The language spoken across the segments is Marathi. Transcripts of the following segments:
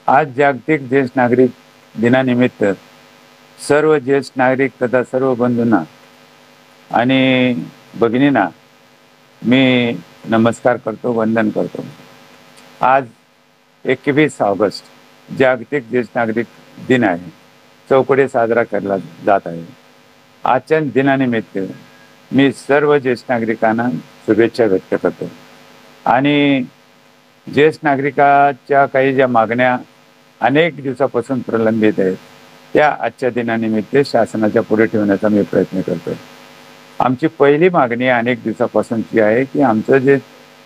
आज जागतिक ज्येष्ठ नागरिक दिनानिमित्त सर्व ज्येष्ठ नागरिक तथा सर्व बंधूंना आणि भगिनींना मी नमस्कार करतो, वंदन करतो। आज 21 ऑगस्ट जागतिक ज्येष्ठ नागरिक दिन आहे, चौकडे साजरा केला जात आहे। आजच्या दिनानिमित्त मी सर्व ज्येष्ठ नागरिकांना शुभेच्छा व्यक्त करतो आणि ज्येष्ठ नागरिकाच्या काही ज्या मागण्या अनेक दिवसापासून प्रलंबित आहेत त्या आजच्या दिनानिमित्त शासनाच्या पुढे ठेवण्याचा मी प्रयत्न करतोय। आमची पहिली मागणी अनेक दिवसापासूनची आहे की आमचं जे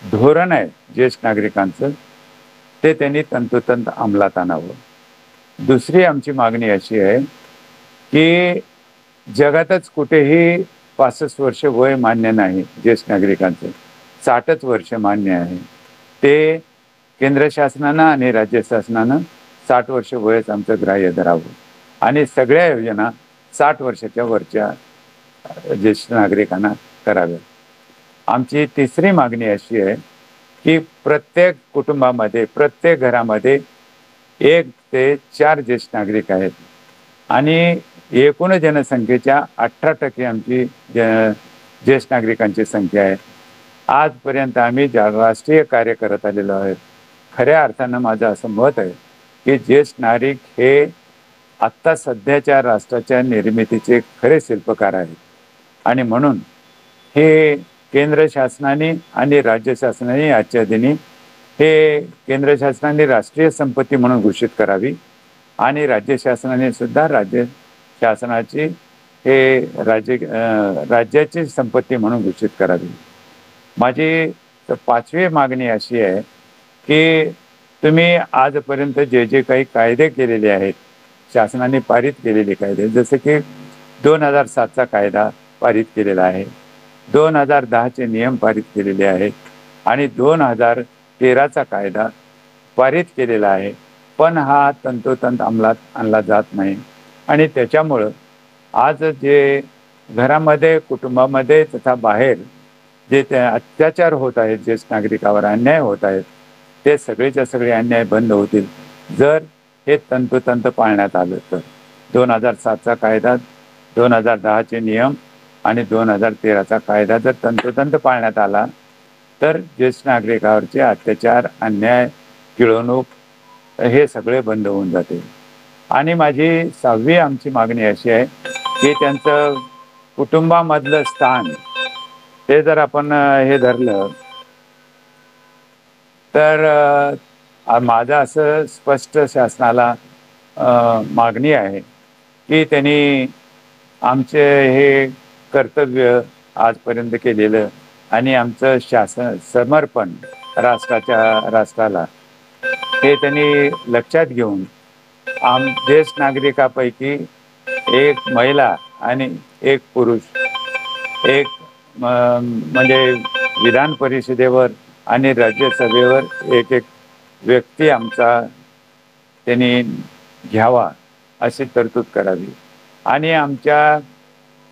धोरण आहे ज्येष्ठ नागरिकांचं ते त्यांनी तंतोतंत अंमलात आणावं। दुसरी आमची मागणी अशी आहे की जगातच कुठेही 65 वर्ष वय मान्य नाही, ज्येष्ठ नागरिकांचं 60च वर्ष मान्य आहे। ते केंद्र शासनानं आणि राज्य शासनानं 60 वर्ष वयच आमचं ग्राह्य धरावं आणि सगळ्या योजना 60 वर्षाच्या वरच्या ज्येष्ठ नागरिकांना कराव्यात। आमची तिसरी मागणी अशी आहे की प्रत्येक कुटुंबामध्ये, प्रत्येक घरामध्ये 1 ते 4 ज्येष्ठ नागरिक आहेत आणि एकूण जनसंख्येच्या 18% आमची ज्येष्ठ नागरिकांची संख्या आहे। आजपर्यंत आम्ही राष्ट्रीय कार्य करत आलेलो आहे। खऱ्या अर्थानं माझं असं मत आहे की ज्येष्ठ नागरिक हे आत्ता सध्याच्या राष्ट्राच्या निर्मितीचे खरे शिल्पकार आहेत आणि म्हणून हे केंद्र शासनाने आणि राज्य शासनाने आजच्या दिनी हे केंद्र शासनाने राष्ट्रीय संपत्ती म्हणून घोषित करावी आणि राज्य शासनाने सुद्धा राज्य शासनाची हे राज्याची संपत्ती म्हणून घोषित करावी। माझी 5वी मागणी अशी आहे की तुम्ही आजपर्यंत जे जे काही कायदे केलेले आहेत, शासनाने पारित केलेले कायदे, जसे की 2007चा कायदा पारित केलेला आहे, 2010चे नियम पारित केलेले आहेत आणि 2013चा कायदा पारित केलेला आहे, पण हा तंतोतंत अंमलात आणला जात नाही आणि त्याच्यामुळं आज जे घरामध्ये, कुटुंबामध्ये तथा बाहेर जे अत्याचार होत आहेत, ज्येष्ठ नागरिकावर अन्याय होत आहेत, ते सगळेच्या सगळे अन्याय बंद होतील जर हे तंतोतंत पाळण्यात आलं तर। 2007चा कायदा, 2010चे नियम आणि 2013चा कायदा जर तंतोतंत पाळण्यात आला तर ज्येष्ठ नागरिकावरचे अत्याचार, अन्याय, पिळवणूक हे सगळे बंद होऊन जाते। आणि माझी 6वी आमची मागणी अशी आहे की त्यांचं कुटुंबामधलं स्थान ते जर आपण हे धरलं तर माझं असं स्पष्ट शासनाला मागणी आहे की त्यांनी आमचे हे कर्तव्य आजपर्यंत केलेलं आणि आमचं समर्पण राष्ट्राला हे त्यांनी लक्षात घेऊन ज्येष्ठ नागरिकापैकी 1 महिला आणि 1 पुरुष, एक म्हणजे विधान परिषदेवर आणि राज्यसभेवर 1 व्यक्ती आमचा त्यांनी घ्यावा अशी तरतूद करावी आणि आमच्या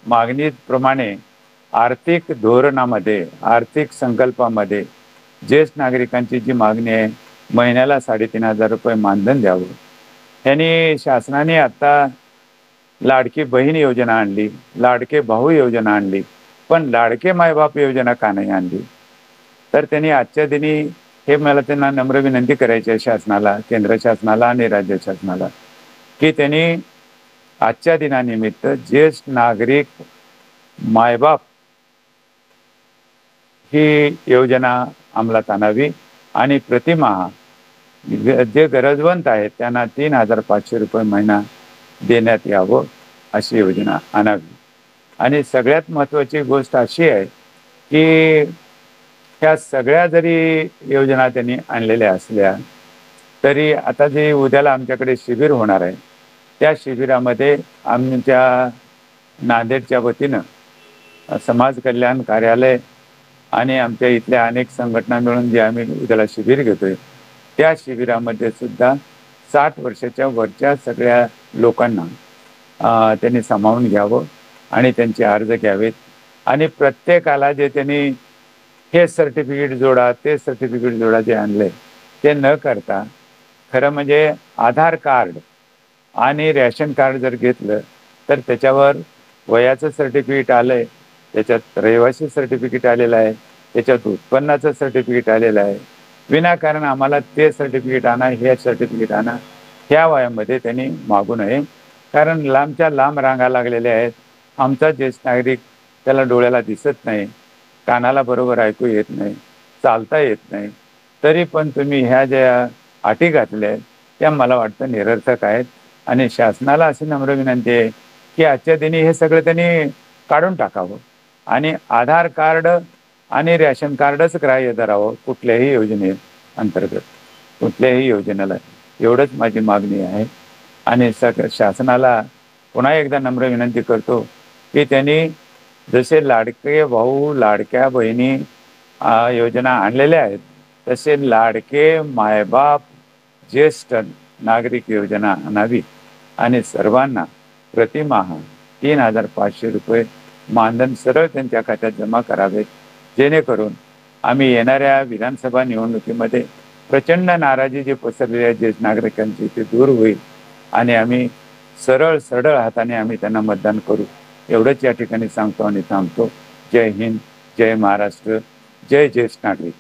मागणीप्रमाणे आर्थिक धोरणामध्ये, आर्थिक संकल्पामध्ये ज्येष्ठ नागरिकांची जी मागणी आहे, महिन्याला 3,500 रुपये मानधन द्यावं। यांनी शासनाने आता लाडकी बहीण योजना आणली, लाडके भाऊ योजना आणली, पण लाडके मायबाप योजना का नाही आणली? तर त्यांनी आजच्या दिनी हे मला त्यांना नम्र विनंती करायची आहे शासनाला, केंद्र शासनाला आणि राज्य शासनाला की त्यांनी आजच्या दिनानिमित्त ज्येष्ठ नागरिक मायबाप ही योजना अंमलात आणावी आणि प्रतिमाह जे गरजवंत आहेत त्यांना 3,500 रुपये महिना देण्यात यावं अशी योजना आणावी। आणि सगळ्यात महत्त्वाची गोष्ट अशी आहे की ह्या सगळ्या जरी योजना त्यांनी आणलेल्या असल्या तरी आता जे उद्याला आमच्याकडे शिबिर होणार आहे त्या शिबिरामध्ये आमच्या नांदेडच्या वतीनं समाज कल्याण कार्यालय आणि आमच्या इथल्या अनेक संघटना मिळून जे आम्ही उद्याला शिबिर घेतोय त्या शिबिरामध्ये सुद्धा 60 वर्षाच्या वरच्या सगळ्या लोकांना त्यांनी सामावून घ्यावं आणि त्यांचे अर्ज घ्यावेत आणि प्रत्येकाला जे त्यांनी हे सर्टिफिकेट जोडा, ते सर्टिफिकेट जोडा जे आणले ते न करता खरं म्हणजे आधार कार्ड आणि रेशन कार्ड जर घेतलं तर त्याच्यावर वयाचं सर्टिफिकेट आलंय, त्याच्यात रहिवासी सर्टिफिकेट आलेलं आहे, त्याच्यात उत्पन्नाचं सर्टिफिकेट आलेलं आहे. विनाकारण आम्हाला ते सर्टिफिकेट आणा, हे सर्टिफिकेट आणा, ह्या वयामध्ये त्यांनी मागू नये. कारण लांबच्या लांब रांगा लागलेल्या आहेत. आमचा ज्येष्ठ नागरिक त्याला डोळ्याला दिसत नाही, कानाला बरोबर ऐकू येत नाही, चालता येत नाही. तरी पण तुम्ही ह्या ज्या अटी घातल्या आहेत त्या मला वाटतं निरर्थक आहेत. आणि शासनाला अशी नम्र विनंती आहे की आजच्या दिनी हे सगळं त्यांनी काढून टाकावं आणि आधार कार्ड आणि रेशन कार्डच ग्राह्य धरावं कुठल्याही योजने अंतर्गत, कुठल्याही योजनेला. एवढंच माझी मागणी आहे. आणि शासनाला पुन्हा एकदा नम्र विनंती करतो की त्यांनी जसे लाडके भाऊ लाडक्या बहिणी योजना आणलेल्या आहेत, तसे लाडके मायबाप ज्येष्ठ नागरिक योजना आणावी आणि सर्वांना प्रतिमाह 3,500 रुपये मानधन सरळ त्यांच्या खात्यात जमा करावेत, जेणेकरून आम्ही येणाऱ्या विधानसभा निवडणुकीमध्ये प्रचंड नाराजी जी पसरलेली आहे ज्येष्ठ नागरिकांची ती दूर होईल आणि आम्ही सरळ सरळ हाताने आम्ही त्यांना मतदान करू. एवढंच या ठिकाणी सांगतो आणि थांबतो. जय हिंद, जय महाराष्ट्र, जय ज्येष्ठ नागरिक.